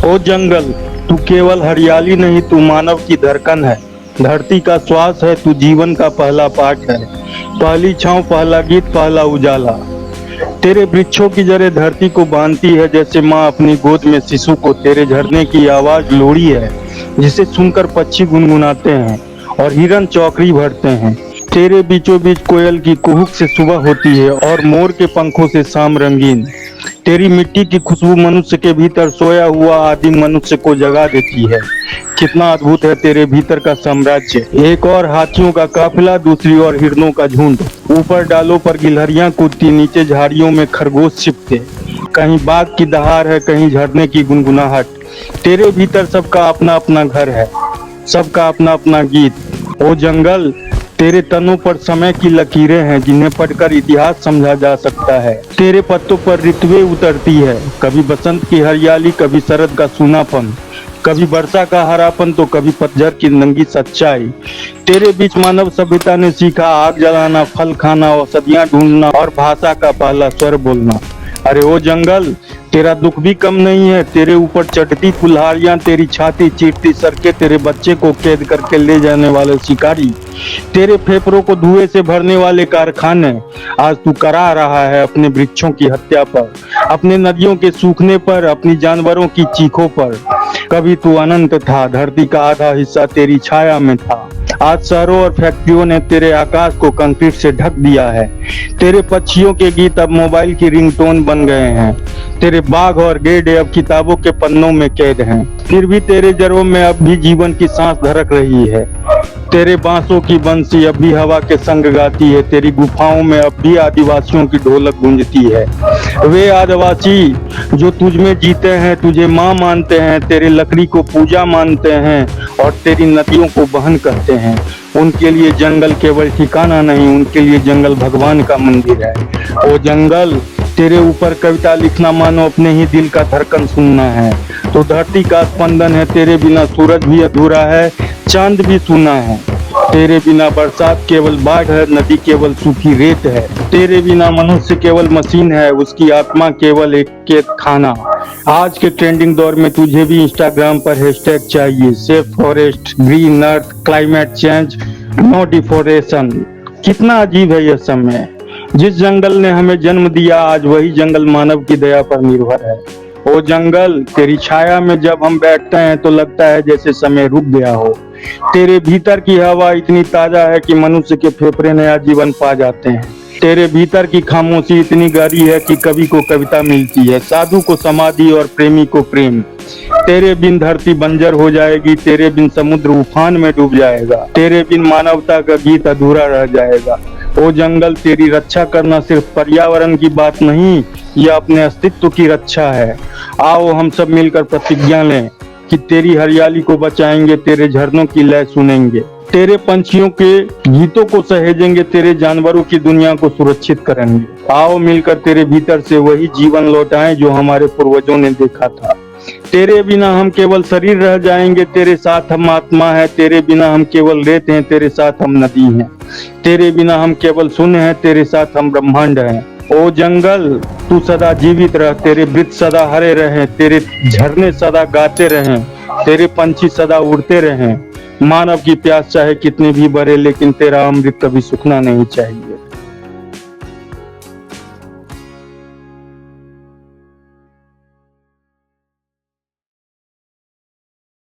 ओ जंगल, तू केवल हरियाली नहीं, तू मानव की धड़कन है। धरती का श्वास है, तू जीवन का पहला पाठ है। पहली छांव, पहला गीत, पहला उजाला। तेरे वृक्षों की जड़ें धरती को बांधती है, जैसे माँ अपनी गोद में शिशु को। तेरे झरने की आवाज लोरी है, जिसे सुनकर पक्षी गुनगुनाते हैं और हिरन चौकड़ी भरते हैं। तेरे बीचों बीच कोयल की कुहुक से सुबह होती है और मोर के पंखों से शाम रंगीन। तेरी मिट्टी की खुशबू मनुष्य के भीतर सोया हुआ आदिम मनुष्य को जगा देती है। कितना अद्भुत है तेरे भीतर का साम्राज्य। एक और हाथियों का काफिला, दूसरी ओर हिरणों का झुंड। ऊपर डालों पर गिलहरियां कूदती, नीचे झाड़ियों में खरगोश छिपते। कहीं बाघ की दहाड़ है, कहीं झरने की गुनगुनाहट। तेरे भीतर सबका अपना अपना घर है, सबका अपना अपना गीत। ओ जंगल, तेरे तनों पर समय की लकीरें हैं, जिन्हें पढ़कर इतिहास समझा जा सकता है। तेरे पत्तों पर ऋतुएं उतरती है, कभी बसंत की हरियाली, कभी शरद का सूनापन, कभी वर्षा का हरापन, तो कभी पतझड़ की नंगी सच्चाई। तेरे बीच मानव सभ्यता ने सीखा आग जलाना, फल खाना, औषधियां ढूंढना और भाषा का पहला स्वर बोलना। अरे ओ जंगल, तेरा दुख भी कम नहीं है। तेरे ऊपर चढ़ती कुल्हाड़ियां, तेरी छाती चीरती सड़कें, तेरे बच्चे को कैद करके ले जाने वाले शिकारी, तेरे फेफड़ों को धुएं से भरने वाले कारखाने। आज तू करा रहा है अपने वृक्षों की हत्या पर, अपने नदियों के सूखने पर, अपनी जानवरों की चीखों पर। कभी तू अनंत था, धरती का आधा हिस्सा तेरी छाया में था। आज शहरों और फैक्ट्रियों ने तेरे आकाश को कंक्रीट से ढक दिया है। तेरे पक्षियों के गीत अब मोबाइल की रिंगटोन बन गए हैं। तेरे बाघ और गेंडे अब किताबों के पन्नों में कैद हैं। फिर भी तेरे जड़ों में अब भी जीवन की सांस धड़क रही है। तेरे बांसों की बंसी अब भी हवा के संग गाती है। तेरी गुफाओं में अब भी आदिवासियों की ढोलक गूंजती है। वे आदिवासी जो तुझ में जीते हैं, तुझे माँ मानते हैं, तेरे लकड़ी को पूजा मानते हैं और तेरी नदियों को बहन कहते हैं। उनके लिए जंगल केवल ठिकाना नहीं, उनके लिए जंगल भगवान का मंदिर है। ओ जंगल, तेरे ऊपर कविता लिखना मानो अपने ही दिल का धड़कन सुनना है। तो धरती का स्पंदन है, तेरे बिना सूरज भी अधूरा है, चांद भी सूना है। तेरे बिना बरसात केवल बाढ़ है, नदी केवल सूखी रेत है। तेरे बिना मनुष्य केवल मशीन है, उसकी आत्मा केवल एक खाना। आज के ट्रेंडिंग दौर में तुझे भी इंस्टाग्राम पर हैशटैग चाहिए, safe forest, green earth, climate change, no डिफोरेशन। कितना अजीब है यह समय। जिस जंगल ने हमें जन्म दिया, आज वही जंगल मानव की दया पर निर्भर है। ओ जंगल, तेरी छाया में जब हम बैठते हैं तो लगता है जैसे समय रुक गया हो। तेरे भीतर की हवा इतनी ताजा है कि मनुष्य के फेफड़े नया जीवन पा जाते हैं। तेरे भीतर की खामोशी इतनी गहरी है कि कवि को कविता मिलती है, साधु को समाधि और प्रेमी को प्रेम। तेरे बिन धरती बंजर हो जाएगी, तेरे बिन समुद्र उफान में डूब जाएगा, तेरे बिन मानवता का गीत अधूरा रह जाएगा। ओ जंगल, तेरी रक्षा करना सिर्फ पर्यावरण की बात नहीं, यह अपने अस्तित्व की रक्षा है। आओ हम सब मिलकर प्रतिज्ञा लें कि तेरी हरियाली को बचाएंगे, तेरे झरनों की लय सुनेंगे, तेरे पंछियों के गीतों को सहेजेंगे, तेरे जानवरों की दुनिया को सुरक्षित करेंगे। आओ मिलकर तेरे भीतर से वही जीवन लौटाएं जो हमारे पूर्वजों ने देखा था। तेरे बिना हम केवल शरीर रह जाएंगे, तेरे साथ हम आत्मा है। तेरे बिना हम केवल रेत हैं, तेरे साथ हम नदी हैं। तेरे बिना हम केवल शून्य हैं, तेरे साथ हम ब्रह्मांड हैं। ओ जंगल, तू सदा जीवित रह, तेरे वृक्ष सदा हरे रहें, तेरे झरने सदा गाते रहें, तेरे पंछी सदा उड़ते रहें। मानव की प्यास चाहे कितनी भी बढ़े, लेकिन तेरा अमृत कभी सूखना नहीं चाहिए।